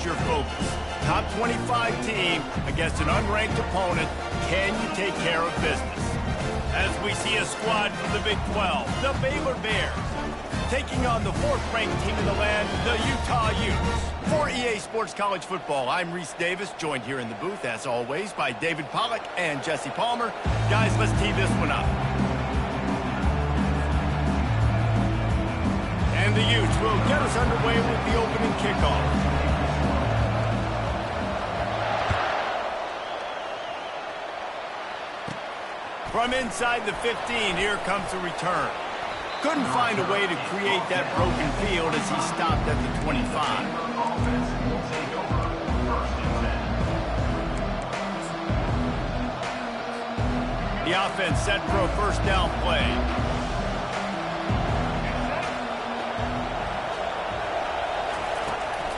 your focus. Top 25 team against an unranked opponent. Can you take care of business? As we see a squad from the Big 12, the Baylor Bears, taking on the 4th-ranked team in the land, the Utah Utes. For EA Sports College Football, I'm Reese Davis, joined here in the booth, as always, by David Pollack and Jesse Palmer. Guys, let's tee this one up. And the Utes will get us underway with the opening kickoff. From inside the 15, here comes the return. Couldn't find a way to create that broken field as he stopped at the 25. The offense set for a first down play.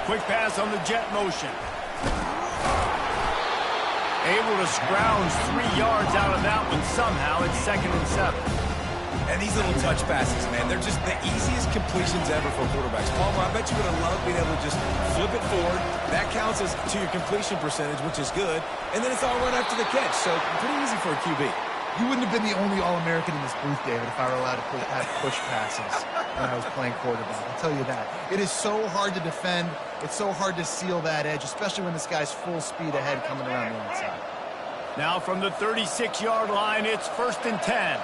Quick pass on the jet motion. Able to scrounge 3 yards out of that one somehow. It's 2nd and 7. And these little touch passes, man, they're just the easiest completions ever for quarterbacks. Palmer, I bet you would have loved being able to just flip it forward. That counts as to your completion percentage, which is good. And then it's all right after the catch, so pretty easy for a QB. You wouldn't have been the only All-American in this booth, David, if I were allowed to have push passes when I was playing quarterback. I'll tell you that. It is so hard to defend. It's so hard to seal that edge, especially when this guy's full speed ahead coming around the outside. Now from the 36-yard line, it's 1st and 10.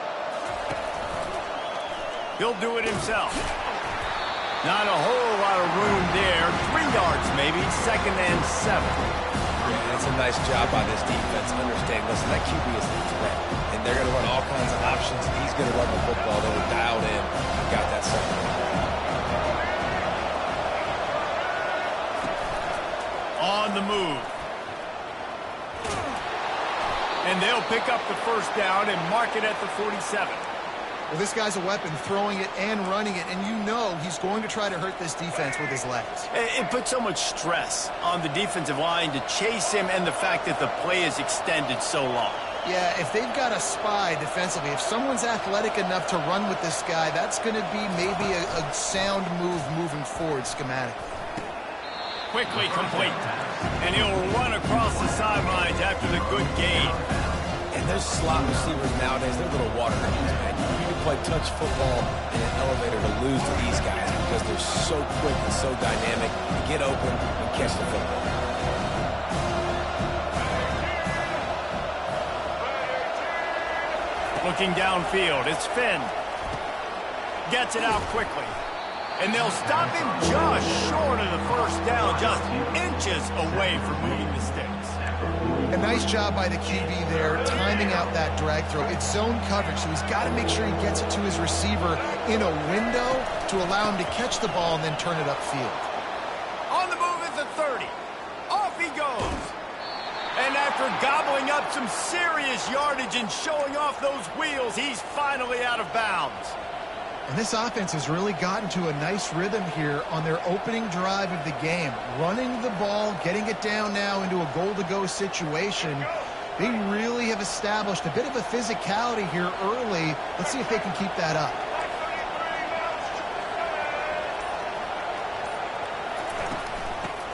He'll do it himself. Not a whole lot of room there. 3 yards maybe, 2nd and 7. Yeah, that's a nice job by this defense. Understand, listen, that QB is a threat. And they're going to run all kinds of options. He's going to run the football. They were dialed in. Got that second. On the move. And they'll pick up the first down and mark it at the 47. Well, this guy's a weapon, throwing it and running it, and you know he's going to try to hurt this defense with his legs. It puts so much stress on the defensive line to chase him and the fact that the play is extended so long. Yeah, if they've got a spy defensively, if someone's athletic enough to run with this guy, that's going to be maybe a sound move moving forward schematically. Quickly complete. And he'll run across the sidelines after the good gain. And those slot receivers nowadays, they're little water hoses, man. You can play touch football in an elevator to lose to these guys because they're so quick and so dynamic to get open and catch the football. Looking downfield, it's Finn. Gets it out quickly. And they'll stop him just short of the first down, just inches away from moving the sticks. A nice job by the QB there, timing out that drag throw. It's zone coverage, so he's got to make sure he gets it to his receiver in a window to allow him to catch the ball and then turn it upfield. On the move at the 30. Off he goes. And after gobbling up some serious yardage and showing off those wheels, he's finally out of bounds. And this offense has really gotten to a nice rhythm here on their opening drive of the game. Running the ball, getting it down now into a goal-to-go situation. They really have established a bit of a physicality here early. Let's see if they can keep that up.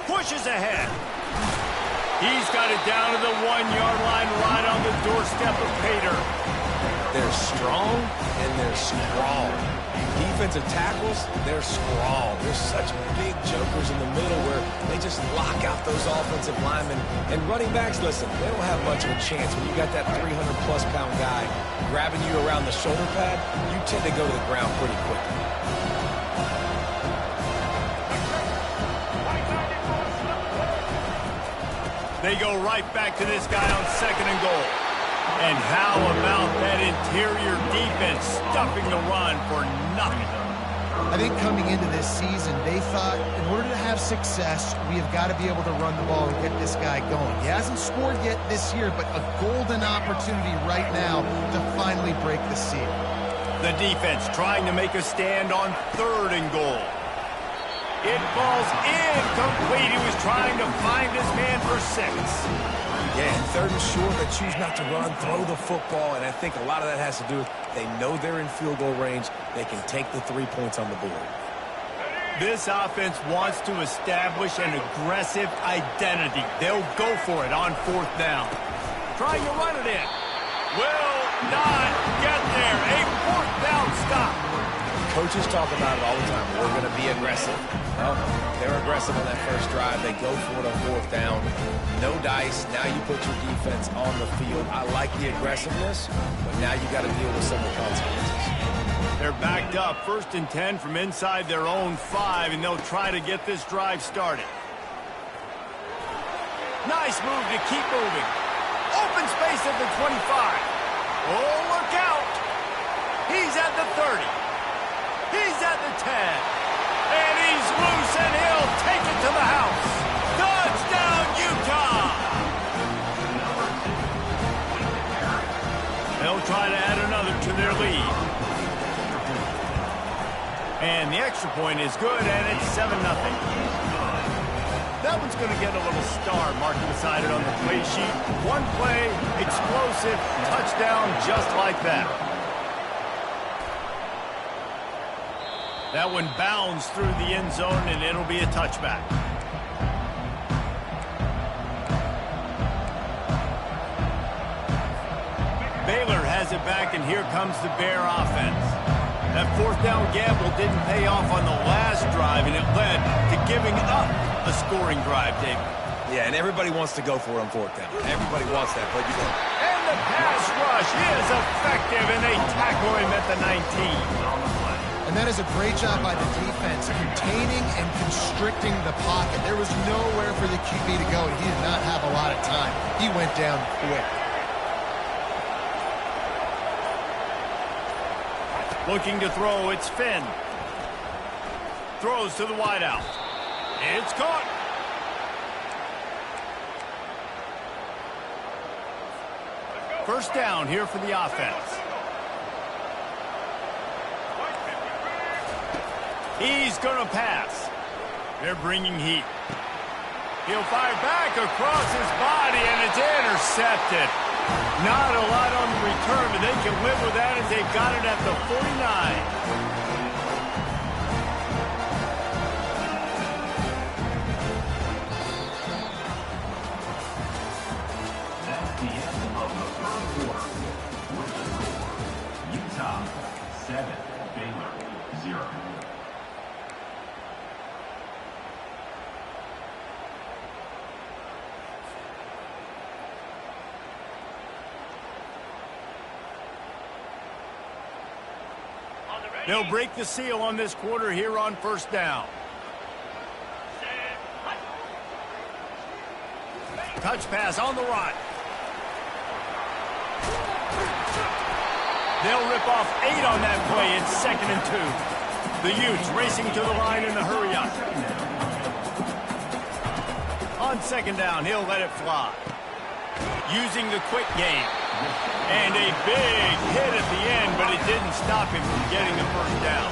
Pushes ahead. He's got it down to the 1-yard line right on the doorstep of Pater. They're strong and they're strong. Defensive tackles, they're strong. They're such big jokers in the middle where they just lock out those offensive linemen. And running backs, listen, they don't have much of a chance. When you got that 300-plus pound guy grabbing you around the shoulder pad, you tend to go to the ground pretty quickly. They go right back to this guy on 2nd and goal. And how about that interior defense stuffing the run for nothing? I think coming into this season, they thought in order to have success, we have got to be able to run the ball and get this guy going. He hasn't scored yet this year, but a golden opportunity right now to finally break the seal. The defense trying to make a stand on 3rd and goal. It falls incomplete. He was trying to find his man for 6. Yeah, and 3rd and short, they choose not to run, throw the football, and I think a lot of that has to do with they know they're in field goal range. They can take the 3 points on the board. This offense wants to establish an aggressive identity. They'll go for it on 4th down. Trying to run it in. Will not get there. A 4th down stop. Coaches talk about it all the time. We're going to be aggressive. Well, they're aggressive on that first drive. They go for it on 4th down. No dice. Now you put your defense on the field. I like the aggressiveness, but now you got to deal with some of the consequences. They're backed up. 1st and 10 from inside their own 5, and they'll try to get this drive started. Nice move to keep moving. Open space at the 25. Oh, look out. He's at the 30. He's at the 10. And he's loose, and he'll take it to the house. Touchdown, Utah! They'll try to add another to their lead. And the extra point is good, and it's 7-0. That one's going to get a little star marked beside it on the play sheet. One play, explosive, touchdown just like that. That one bounds through the end zone, and it'll be a touchback. Baylor has it back, and here comes the Bear offense. That 4th down gamble didn't pay off on the last drive, and it led to giving up a scoring drive, David. Yeah, and everybody wants to go for it on 4th down. Everybody wants that, but you don't. And the pass rush is effective, and they tackle him at the 19. And that is a great job by the defense, containing and constricting the pocket. There was nowhere for the QB to go, and he did not have a lot of time. He went down quick. Looking to throw, it's Finn. Throws to the wideout. It's caught. First down here for the offense. He's going to pass. They're bringing heat. He'll fire back across his body, and it's intercepted. Not a lot on the return, but they can live with that as they've got it at the 49. That's the end of the first quarter. With the score, Utah 7, Baylor 0. They'll break the seal on this quarter here on first down. Touch pass on the run. They'll rip off 8 on that play. It's 2nd and 2. The Utes racing to the line in the hurry up. On 2nd down, he'll let it fly. Using the quick game. And a big hit at the end, but it didn't stop him from getting the first down.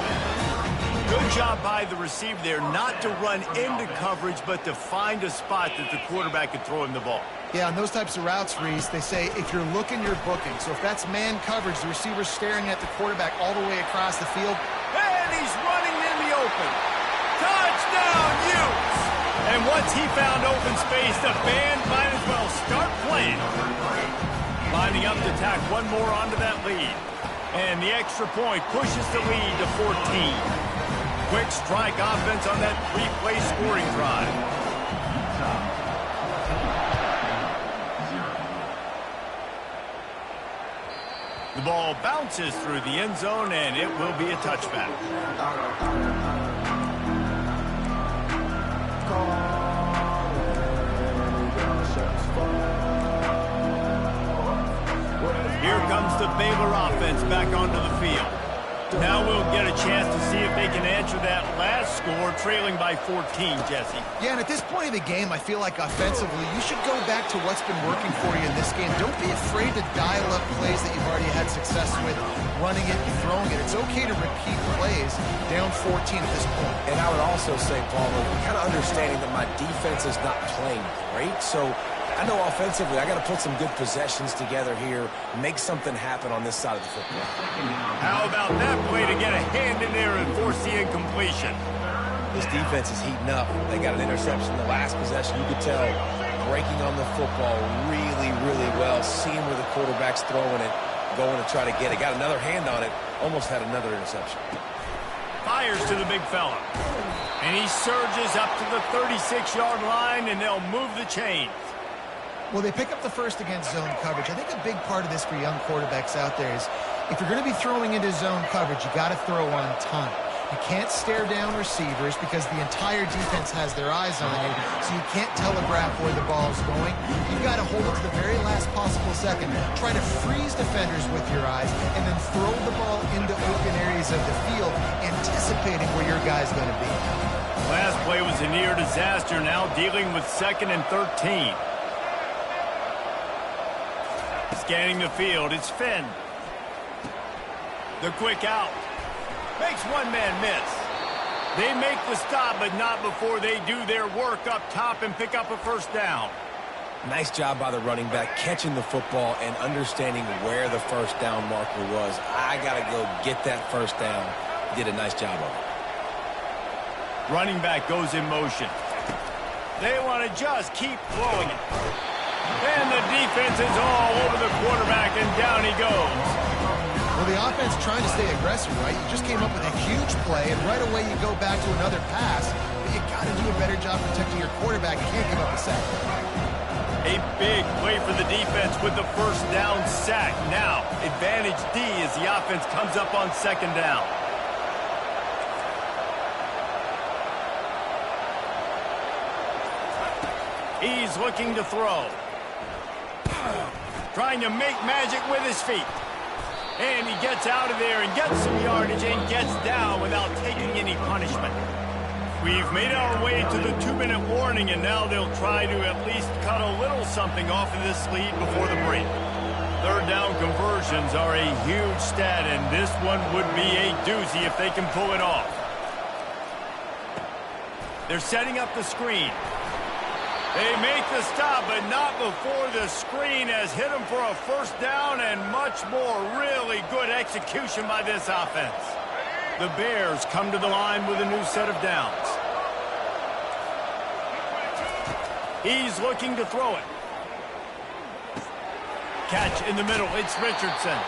Good job by the receiver there, not to run into coverage, but to find a spot that the quarterback could throw him the ball. Yeah, on those types of routes, Reese, they say if you're looking, you're booking. So if that's man coverage, the receiver's staring at the quarterback all the way across the field. And he's running in the open. Touchdown, Utes! And once he found open space, the band might as well start playing. Lining up to tack one more onto that lead. And the extra point pushes the lead to 14. Quick strike offense on that 3-play scoring drive. The ball bounces through the end zone, and it will be a touchback. Here comes the Baylor offense back onto the field. Now we'll get a chance to see if they can answer that last score, trailing by 14, Jesse. Yeah, and at this point in the game, I feel like offensively, you should go back to what's been working for you in this game. Don't be afraid to dial up plays that you've already had success with, running it and throwing it. It's okay to repeat plays down 14 at this point. And I would also say, Paul, kind of understanding that my defense is not playing great, so I know offensively I got to put some good possessions together here, make something happen on this side of the football. How about that play to get a hand in there and force the incompletion? This defense is heating up. They got an interception the last possession. You could tell breaking on the football really, really well, seeing where the quarterback's throwing it, going to try to get it. Got another hand on it, almost had another interception. Fires to the big fella. And he surges up to the 36-yard line, and they'll move the chains. Well, they pick up the first against zone coverage. I think a big part of this for young quarterbacks out there is if you're going to be throwing into zone coverage, you got to throw on time. You can't stare down receivers because the entire defense has their eyes on you, so you can't telegraph where the ball's going. You've got to hold it to the very last possible second. Try to freeze defenders with your eyes, and then throw the ball into open areas of the field, anticipating where your guy's going to be. Last play was a near disaster, now dealing with 2nd and 13. Scanning the field, it's Finn. The quick out. Makes one man miss. They make the stop, but not before they do their work up top and pick up a first down. Nice job by the running back, catching the football and understanding where the first down marker was. I got to go get that first down. He did a nice job of it. Running back goes in motion. They want to just keep throwing it. And the defense is all over the quarterback, and down he goes. Well, the offense trying to stay aggressive, right? You just came up with a huge play, and right away you go back to another pass. But you got to do a better job protecting your quarterback. You can't give up a sack. A big play for the defense with the first down sack. Now, advantage D as the offense comes up on 2nd down. He's looking to throw. Trying to make magic with his feet. And he gets out of there and gets some yardage and gets down without taking any punishment. We've made our way to the 2-minute warning, and now they'll try to at least cut a little something off of this lead before the break. 3rd down conversions are a huge stat, and this one would be a doozy if they can pull it off. They're setting up the screen. They make the stop, but not before the screen has hit them for a first down, and much more really good execution by this offense. The Bears come to the line with a new set of downs. He's looking to throw it. Catch in the middle. It's Richardson.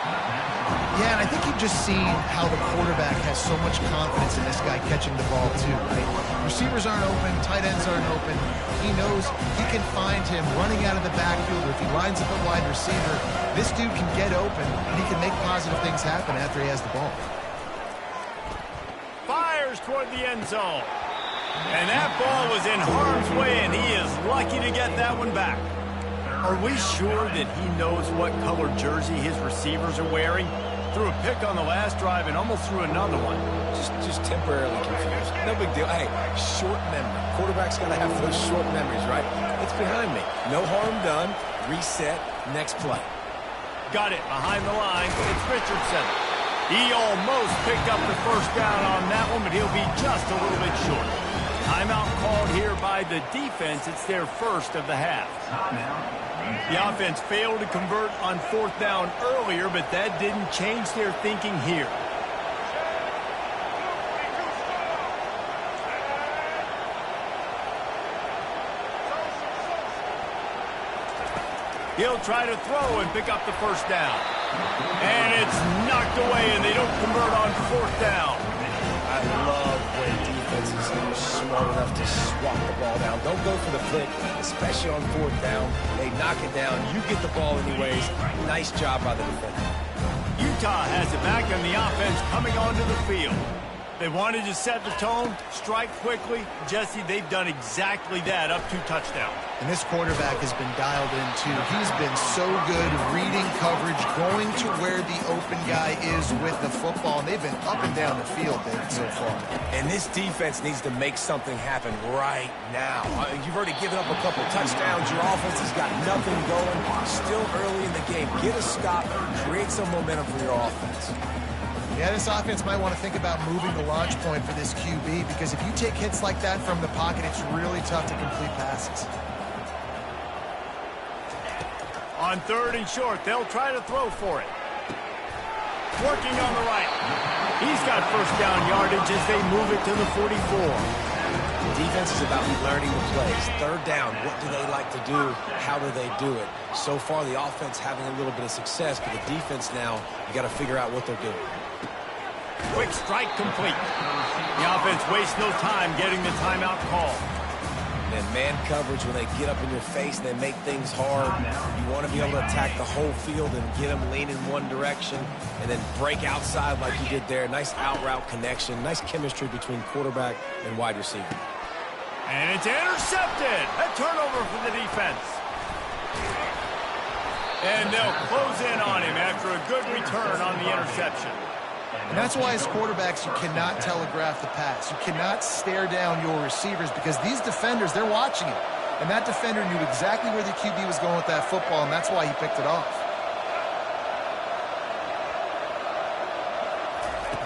Yeah, and I think you've just seen how the quarterback has so much confidence in this guy catching the ball, too, right? Receivers aren't open. Tight ends aren't open. He knows he can find him running out of the backfield, or if he lines up a wide receiver, this dude can get open, and he can make positive things happen after he has the ball. Fires toward the end zone. And that ball was in harm's way, and he is lucky to get that one back. Are we sure that he knows what color jersey his receivers are wearing? Threw a pick on the last drive and almost threw another one. Just temporarily confused. No big deal. Hey, short memory. Quarterback's got to have those short memories, right? It's behind me. No harm done. Reset. Next play. Got it behind the line. It's Richardson. He almost picked up the first down on that one, but he'll be just a little bit short. Timeout called here by the defense. It's their first of the half. The offense failed to convert on 4th down earlier, but that didn't change their thinking here. He'll try to throw and pick up the first down. And it's knocked away, and they don't convert on 4th down. I love when defenses are smart enough to swat the ball down. Don't go for the flick, especially on 4th down. They knock it down. You get the ball anyways. Nice job by the defender. Utah has it back, and the offense coming onto the field. They wanted to set the tone, strike quickly. Jesse, they've done exactly that, up 2 touchdowns. And this quarterback has been dialed in, too. He's been so good reading coverage, going to where the open guy is with the football, and they've been up and down the field, David, so far. And this defense needs to make something happen right now. You've already given up a couple touchdowns. Your offense has got nothing going. Still early in the game. Get a stop. Create some momentum for your offense. Yeah, this offense might want to think about moving the launch point for this QB, because if you take hits like that from the pocket, it's really tough to complete passes. On 3rd and short, they'll try to throw for it. Working on the right. He's got first down yardage as they move it to the 44. Defense is about learning the plays. Third down, what do they like to do? How do they do it? So far, the offense having a little bit of success, but the defense now, you got to figure out what they're doing. Quick strike complete. The offense wastes no time getting the timeout call. And man coverage, when they get up in your face, they make things hard. You want to be able to attack the whole field and get them leaning one direction and then break outside like you did there. Nice out-route connection, nice chemistry between quarterback and wide receiver. And it's intercepted. A turnover for the defense. And they'll close in on him after a good return on the interception. And that's why as quarterbacks, you cannot telegraph the pass. You cannot stare down your receivers because these defenders, they're watching it. And that defender knew exactly where the QB was going with that football, and that's why he picked it off.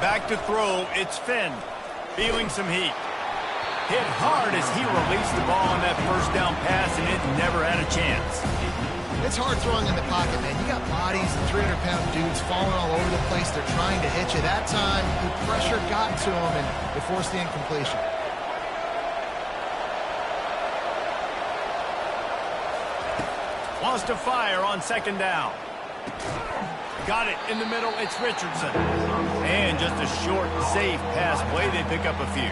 Back to throw, it's Finn. Feeling some heat. Hit hard as he released the ball on that first down pass, and it never had a chance. It's hard throwing in the pocket, man. You got bodies and 300-pound dudes falling all over the place. They're trying to hit you. That time, the pressure got to him, and it forced the incompletion. Wants to fire on second down. Got it in the middle. It's Richardson. And just a short, safe pass play. They pick up a few.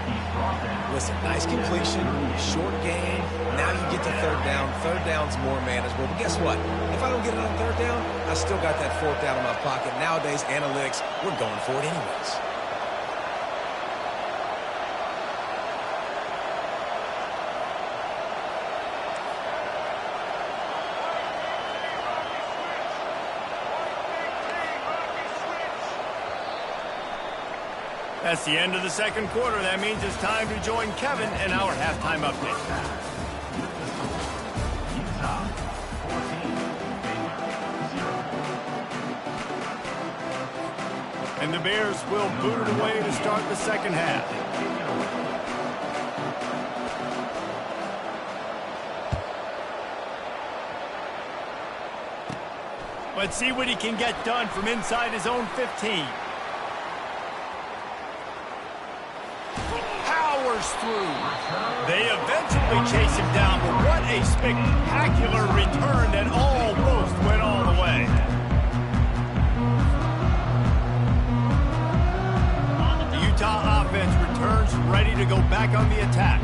Listen, nice completion, short game. Now you get to third down. Third down's more manageable. But guess what? If I don't get it on third down, I still got that fourth down in my pocket. Nowadays, analytics, we're going for it anyways. That's the end of the second quarter. That means it's time to join Kevin in our halftime update. Utah 14, Baylor 0. And the Bears will boot it away to start the second half. Let's see what he can get done from inside his own 15. Through. They eventually chase him down, but what a spectacular return that almost went all the way. The Utah offense returns ready to go back on the attack.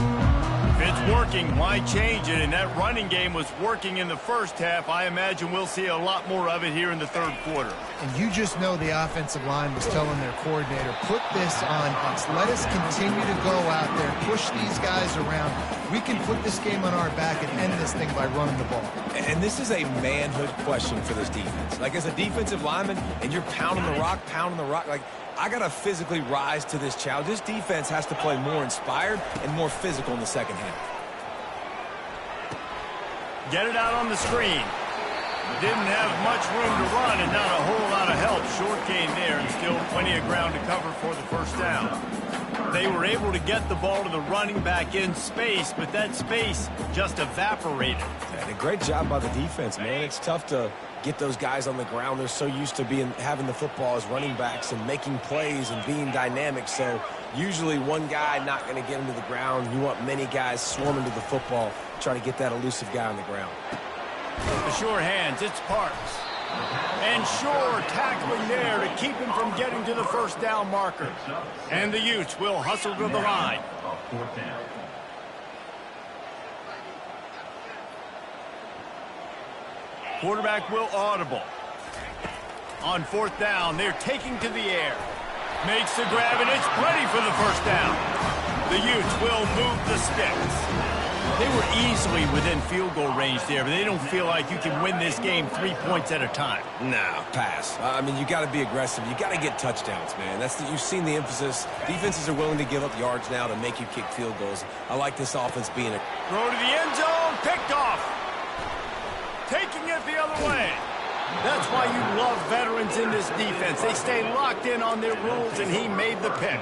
If it's working, why change it? And that running game was working in the first half. I imagine we'll see a lot more of it here in the third quarter. And you just know the offensive line was telling their coordinator, put this on us. Let us continue to go out there, push these guys around. We can put this game on our back and end this thing by running the ball. And this is a manhood question for this defense. Like, as a defensive lineman, and you're pounding the rock, like, I got to physically rise to this challenge. This defense has to play more inspired and more physical in the second half. Get it out on the screen. Didn't have much room to run and not a whole lot of help. Short gain there and still plenty of ground to cover for the first down. They were able to get the ball to the running back in space, but that space just evaporated. And a great job by the defense, man. It's tough to get those guys on the ground. They're so used to having the football as running backs and making plays and being dynamic. So usually one guy not going to get him to the ground. You want many guys swarming to the football, try to get that elusive guy on the ground. The sure hands, it's Parks. And Shore tackling there to keep him from getting to the first down marker. And the Utes will hustle to the line. Quarterback will audible. On fourth down, they're taking to the air. Makes the grab, and it's plenty for the first down. The Utes will move the sticks. They were easily within field goal range there, but they don't feel like you can win this game 3 points at a time. Nah, pass. I mean, you got to be aggressive. You got to get touchdowns, man. You've seen the emphasis. Defenses are willing to give up yards now to make you kick field goals. I like this offense being a... Throw to the end zone, picked off. Taking it the other way. That's why you love veterans in this defense. They stay locked in on their rules, and he made the pick.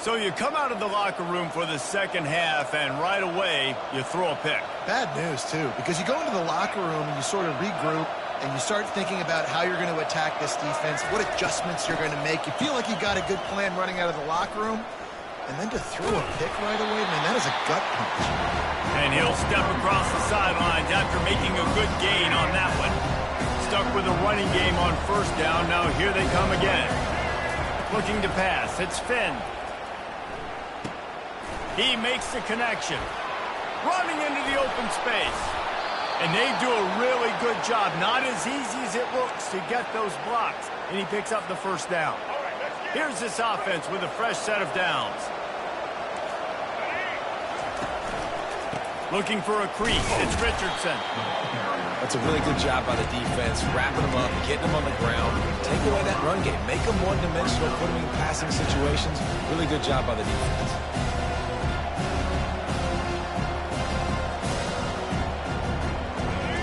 So you come out of the locker room for the second half, and right away, you throw a pick. Bad news, too, because you go into the locker room and you sort of regroup, and you start thinking about how you're going to attack this defense, what adjustments you're going to make. You feel like you got a good plan running out of the locker room, and then to throw a pick right away, man, that is a gut punch. And he'll step across the sidelines after making a good gain on that one. Stuck with a running game on first down. Now here they come again. Looking to pass. It's Finn. He makes the connection. Running into the open space. And they do a really good job. Not as easy as it looks to get those blocks. And he picks up the first down. Here's this offense with a fresh set of downs. Looking for a crease. It's Richardson. That's a really good job by the defense, wrapping them up, getting them on the ground, take away that run game, make them one-dimensional, put them in passing situations. Really good job by the defense.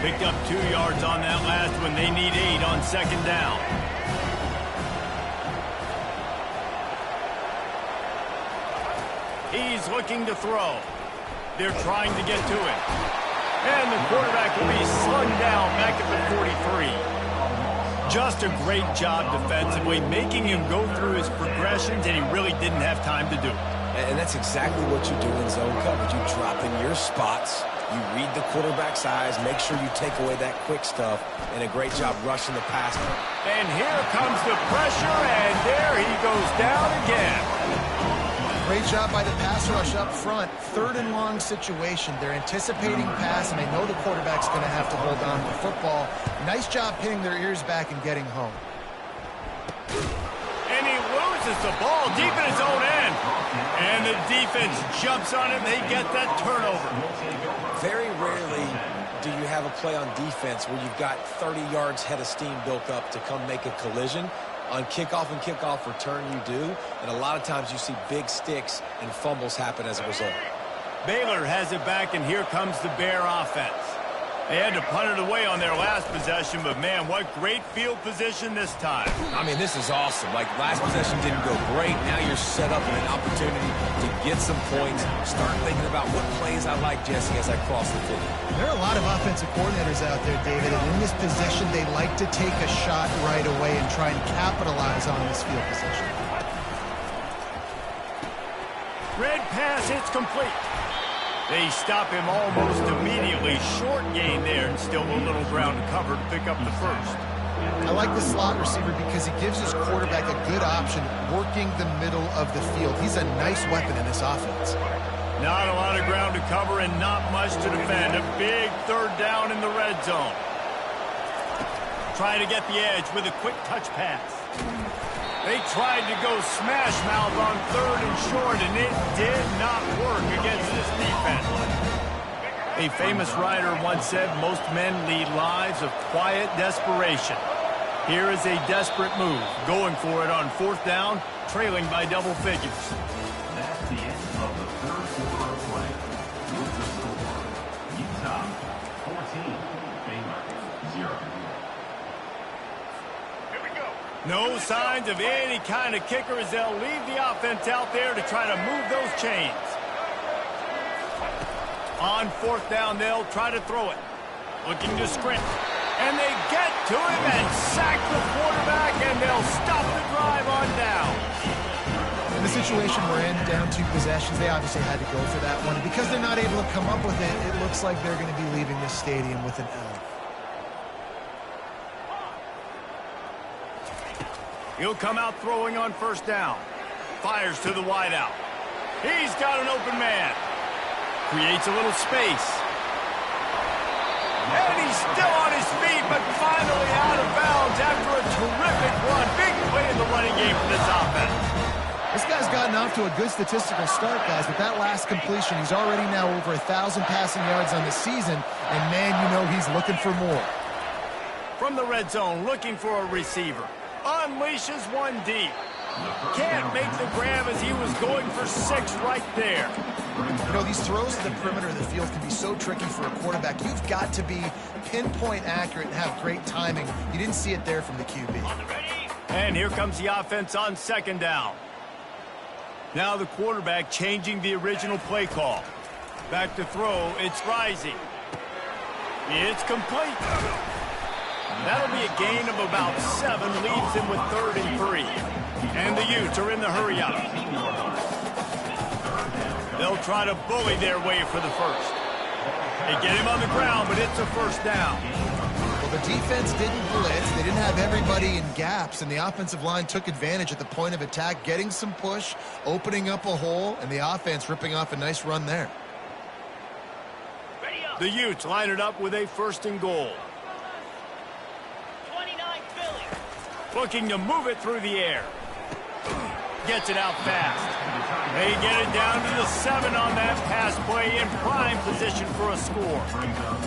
Picked up 2 yards on that last one. They need 8 on second down. He's looking to throw. They're trying to get to him. And the quarterback will be slung down back at the 43. Just a great job defensively, making him go through his progressions, and he really didn't have time to do it. And that's exactly what you do in zone coverage. You drop in your spots, you read the quarterback's eyes, make sure you take away that quick stuff, and a great job rushing the passer. And here comes the pressure, and there he goes down again. Great job by the pass rush up front. 3rd and long situation. They're anticipating pass, and they know the quarterback's going to have to hold on to the football. Nice job pinning their ears back and getting home. And he loses the ball deep in his own end. And the defense jumps on him. They get that turnover. Very rarely do you have a play on defense where you've got 30 yards head of steam built up to come make a collision. On kickoff and kickoff return, you do. And a lot of times you see big sticks and fumbles happen as a result. Baylor has it back, and here comes the Bear offense. They had to punt it away on their last possession, but, man, what great field position this time. I mean, this is awesome. Like, last possession didn't go great. Now you're set up with an opportunity to get some points. Start thinking about what plays I like, Jesse, as I cross the field. There are a lot of offensive coordinators out there, David, and in this position, they like to take a shot right away and try and capitalize on this field position. Red pass, it's complete. They stop him almost immediately. Short gain there, and still a little ground to cover to pick up the first. I like the slot receiver because he gives his quarterback a good option working the middle of the field. He's a nice weapon in this offense. Not a lot of ground to cover and not much to defend. A big 3rd down in the red zone. Trying to get the edge with a quick touch pass. They tried to go smash mouth on 3rd and short, and it did not work against this defense. A famous writer once said, most men lead lives of quiet desperation. Here is a desperate move, going for it on 4th down, trailing by double figures. That's the end of the 3rd quarter of play. With the score, Utah 14, Baylor 0. No signs of any kind of kicker as they'll leave the offense out there to try to move those chains. On 4th down, they'll try to throw it. Looking to sprint. And they get to him and sack the quarterback, and they'll stop the drive on down. In the situation we're in, down 2 possessions, they obviously had to go for that one. Because they're not able to come up with it, it looks like they're going to be leaving this stadium with an L. He'll come out throwing on 1st down. Fires to the wideout. He's got an open man. Creates a little space. And he's still on his feet, but finally out of bounds after a terrific run. Big play in the running game for this offense. This guy's gotten off to a good statistical start, guys. With that last completion, he's already now over 1,000 passing yards on the season. And, man, you know he's looking for more. From the red zone, looking for a receiver. Unleashes one deep. Can't make the grab as he was going for 6 right there. You know, these throws to the perimeter of the field can be so tricky for a quarterback. You've got to be pinpoint accurate and have great timing. You didn't see it there from the QB. And here comes the offense on 2nd down. Now the quarterback changing the original play call. Back to throw, it's Rising. It's complete. That'll be a gain of about 7, leaves him with 3rd and 3. And the Utes are in the hurry up. They'll try to bully their way for the first. They get him on the ground, but it's a first down. Well, the defense didn't blitz. They didn't have everybody in gaps, and the offensive line took advantage at the point of attack, getting some push, opening up a hole, and the offense ripping off a nice run there. The Utes line it up with a first and goal. 29 Philly. Looking to move it through the air. Gets it out fast. They get it down to the 7 on that pass play in prime position for a score.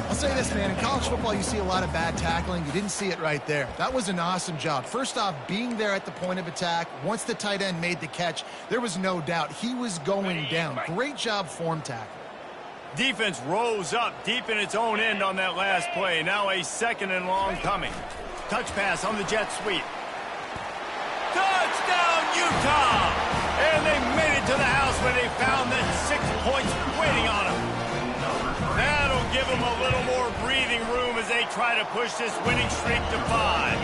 I'll say this, man. In college football, you see a lot of bad tackling. You didn't see it right there. That was an awesome job. First off, being there at the point of attack. Once the tight end made the catch, there was no doubt he was going down. Great job form tackle. Defense rose up deep in its own end on that last play. Now a second and long coming. Touch pass on the jet sweep. Touchdown, Utah! And they made it to the house when they found that 6 points waiting on them. That'll give them a little more breathing room as they try to push this winning streak to 5.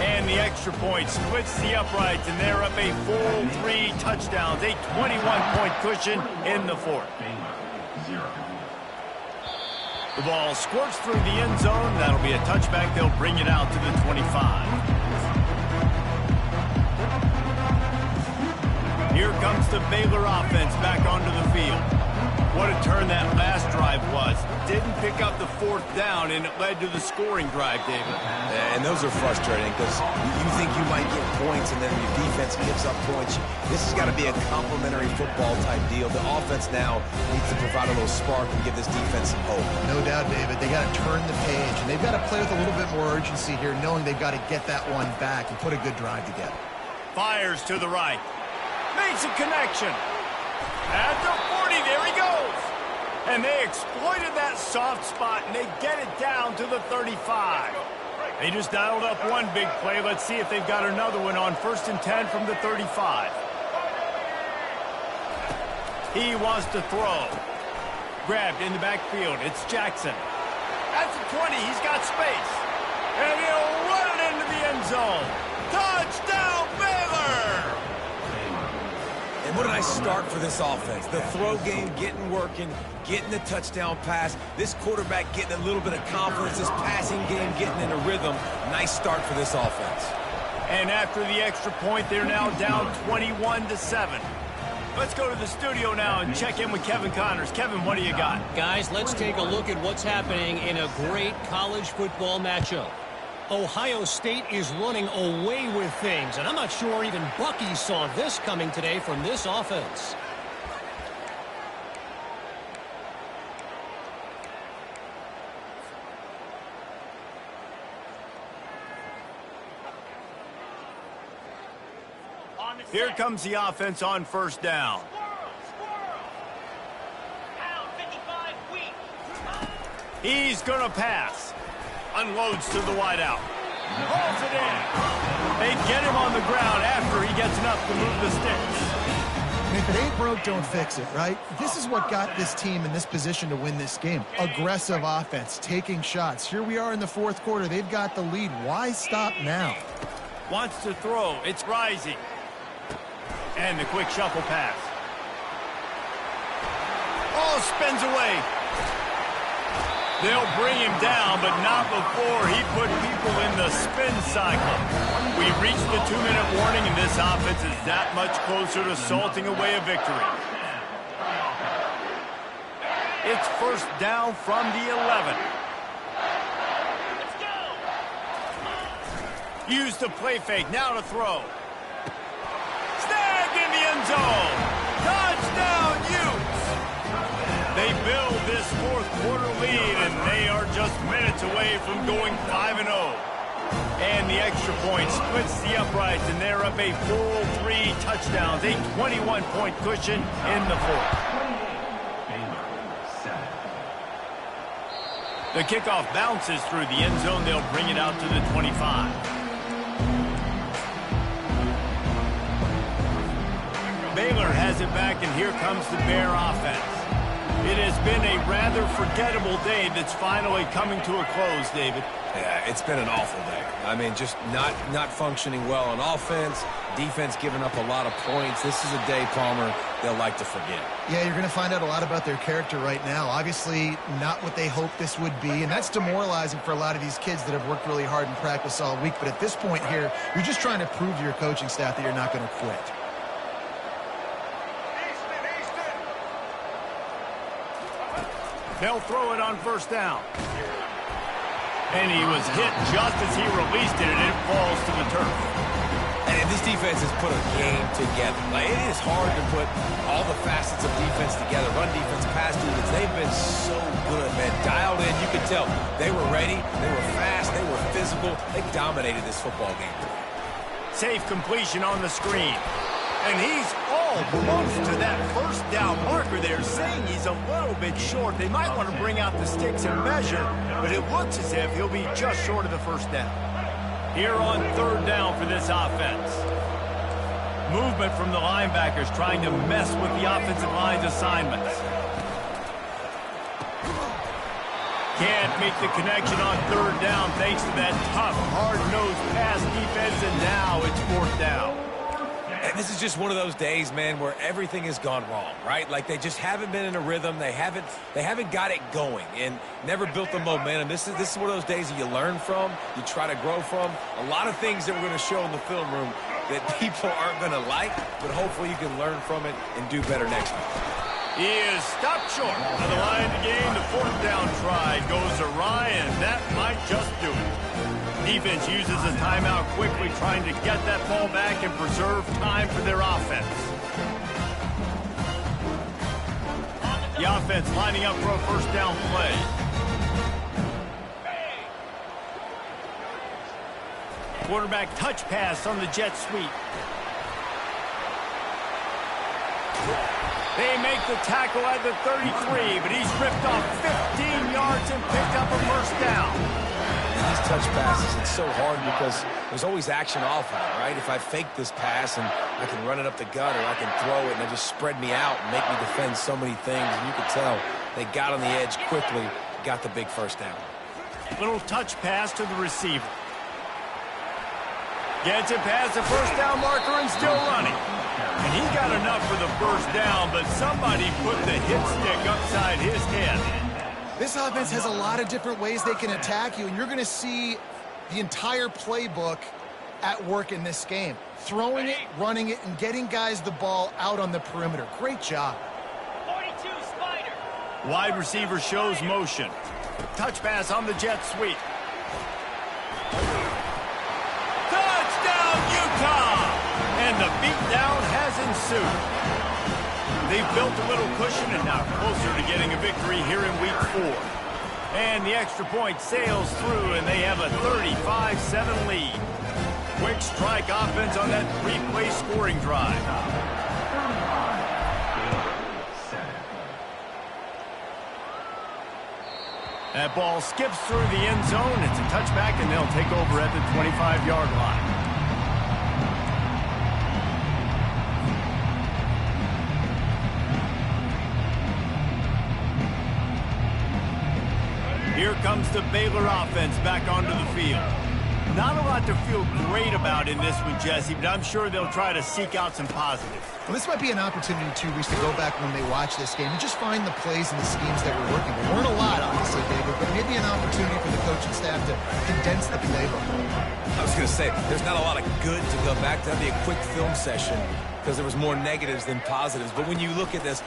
And the extra point splits the uprights, and they're up a full 3 touchdowns, a 21-point cushion in the fourth. The ball squirts through the end zone. That'll be a touchback. They'll bring it out to the 25. Here comes the Baylor offense back onto the field. What a turn that last drive was. Didn't pick up the 4th down, and it led to the scoring drive, David. And those are frustrating because you think you might get points, and then your defense gives up points. This has got to be a complementary football-type deal. The offense now needs to provide a little spark and give this defense some hope. No doubt, David. They got to turn the page, and they've got to play with a little bit more urgency here, knowing they've got to get that one back and put a good drive together. Fires to the right. Makes a connection. At the 40, there he goes. And they exploited that soft spot, and they get it down to the 35. They just dialed up one big play. Let's see if they've got another one on 1st and 10 from the 35. He wants to throw. Grabbed in the backfield. It's Jackson. At the 20, he's got space. And he'll run it into the end zone. Touchdown, Baylor! And what a nice start for this offense. The throw game getting working, getting the touchdown pass. This quarterback getting a little bit of confidence. This passing game getting in a rhythm. Nice start for this offense. And after the extra point, they're now down 21-7. Let's go to the studio now and check in with Kevin Connors. Kevin, what do you got? Guys, let's take a look at what's happening in a great college football matchup. Ohio State is running away with things, and I'm not sure even Bucky saw this coming today from this offense. Here comes the offense on 1st down. He's going to pass. Unloads to the wideout. Hauls it in. They get him on the ground after he gets enough to move the sticks. If it ain't broke, don't fix it, right? This is what got this team in this position to win this game. Aggressive offense, taking shots. Here we are in the 4th quarter. They've got the lead. Why stop now? Wants to throw. It's rising. And the quick shuffle pass. Oh, spins away. They'll bring him down, but not before he put people in the spin cycle. We reached the 2-minute warning, and this offense is that much closer to salting away a victory. It's 1st down from the 11. Use the play fake, now to throw. Snagged in the end zone. Touchdown, Utes. They build this 4th quarter lead, and they are just minutes away from going 5-0. And the extra point splits the uprights, and they're up a full 3 touchdowns, a 21-point cushion in the 4th. The kickoff bounces through the end zone. They'll bring it out to the 25. Baylor has it back, and here comes the Bear offense. It has been a rather forgettable day that's finally coming to a close, David. Yeah, it's been an awful day. I mean, just not functioning well on offense, defense giving up a lot of points. This is a day, Palmer, they'll like to forget. Yeah, you're going to find out a lot about their character right now. Obviously, not what they hoped this would be, and that's demoralizing for a lot of these kids that have worked really hard in practice all week. But at this point here, you're just trying to prove to your coaching staff that you're not going to quit. They'll throw it on first down. And he was hit just as he released it, and it falls to the turf. And this defense has put a game together. Like, it is hard to put all the facets of defense together. Run defense, pass defense. They've been so good, man. Dialed in. You could tell they were ready. They were fast. They were physical. They dominated this football game. Safe completion on the screen. And he's almost to that first down marker there, saying he's a little bit short. They might want to bring out the sticks and measure, but it looks as if he'll be just short of the first down. Here on third down for this offense. Movement from the linebackers trying to mess with the offensive line's assignments. Can't make the connection on third down thanks to that tough, hard-nosed pass defense, and now it's fourth down. And this is just one of those days, man, where everything has gone wrong, right? Like, they just haven't been in a rhythm. They haven't got it going and never built the momentum. This is one of those days that you learn from, you try to grow from. A lot of things that we're going to show in the film room that people aren't going to like, but hopefully you can learn from it and do better next time. He is stopped short on the line of the game. The fourth down try goes awry, and that might just do it. Defense uses a timeout quickly, trying to get that ball back and preserve time for their offense. The offense lining up for a first down play. Quarterback touch pass on the jet sweep. They make the tackle at the 33, but he's ripped off 15 yards and picked up a first down. These touch passes, it's so hard because there's always action off of it, right? If I fake this pass and I can run it up the gut or I can throw it and they just spread me out and make me defend so many things, and you could tell they got on the edge quickly, got the big first down. Little touch pass to the receiver. Gets it past the first down marker and still running. And he got enough for the first down, but somebody put the hit stick upside his head. This offense has a lot of different ways they can attack you, and you're going to see the entire playbook at work in this game. Throwing it, running it, and getting guys the ball out on the perimeter. Great job. 42 Spider. Wide receiver shows motion. Touch pass on the jet sweep. Touchdown, Utah! And the beatdown has ensued. They've built a little cushion and now closer to getting a victory here in week 4. And the extra point sails through, and they have a 35-7 lead. Quick strike offense on that 3-play scoring drive. That ball skips through the end zone. It's a touchback, and they'll take over at the 25-yard line. Here comes the Baylor offense back onto the field. Not a lot to feel great about in this one, Jesse, but I'm sure they'll try to seek out some positives. Well, this might be an opportunity, too, Reese, to go back when they watch this game and just find the plays and the schemes that were working. There weren't a lot, obviously, David, but maybe an opportunity for the coaching staff to condense the playbook. I was going to say, there's not a lot of good to go back to. That'd be a quick film session because there was more negatives than positives. But when you look at this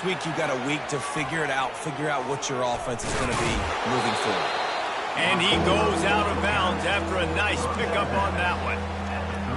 week you've got a week to figure it out, figure out what your offense is going to be moving forward. And he goes out of bounds after a nice pickup on that one.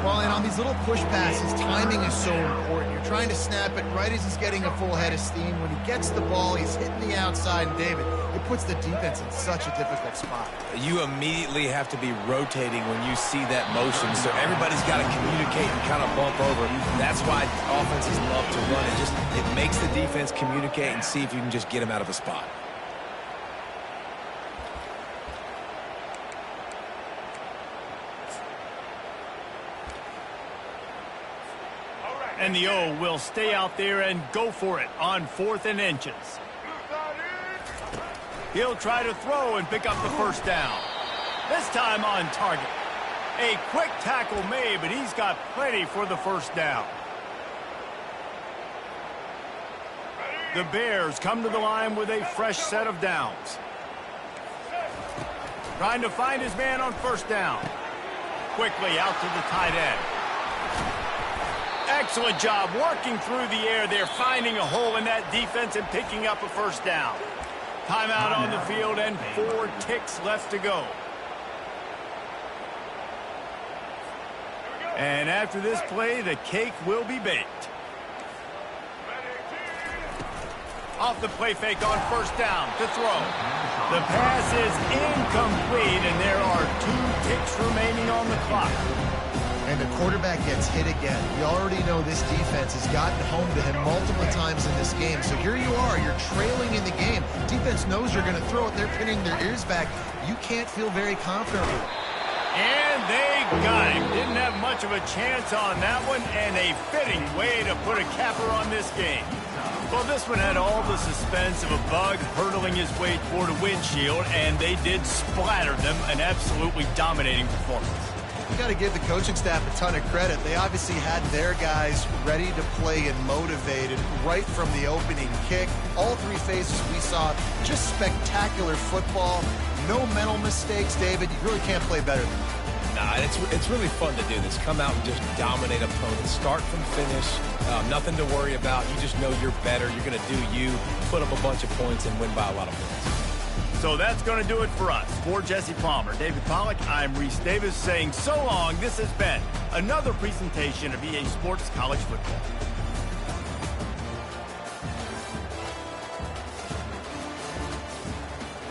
Well, and on these little push passes, timing is so important. You're trying to snap it right as he's getting a full head of steam. When he gets the ball, he's hitting the outside, and David, it puts the defense in such a difficult spot. You immediately have to be rotating when you see that motion, so everybody's got to communicate and kind of bump over. That's why offenses love to run it. It makes the defense communicate and see if you can just get him out of a spot. And the O will stay out there and go for it on 4th and inches. He'll try to throw and pick up the first down. This time on target. A quick tackle made, but he's got plenty for the first down. The Bears come to the line with a fresh set of downs. Trying to find his man on first down. Quickly out to the tight end. Excellent job working through the air there, finding a hole in that defense and picking up a first down. Timeout on the field and 4 ticks left to go. And after this play, the cake will be baked. Off the play fake on first down to throw. The pass is incomplete, and there are 2 ticks remaining on the clock. And the quarterback gets hit again. You already know this defense has gotten home to him multiple times in this game. So here you are, you're trailing in the game. Defense knows you're going to throw it. They're pinning their ears back. You can't feel very confident with it. And they got him. Didn't have much of a chance on that one, and a fitting way to put a capper on this game. Well, this one had all the suspense of a bug hurtling his way toward a windshield, and they did splatter them, an absolutely dominating performance. You got to give the coaching staff a ton of credit. They obviously had their guys ready to play and motivated right from the opening kick. All 3 phases we saw, just spectacular football. No mental mistakes, David. You really can't play better than that. Nah, it's really fun to do this. Come out and just dominate opponents. Start from finish. Nothing to worry about. You just know you're better. You're going to do you, put up a bunch of points, and win by a lot of points. So that's going to do it for us. For Jesse Palmer, David Pollack, I'm Reese Davis saying so long. This has been another presentation of EA Sports College Football.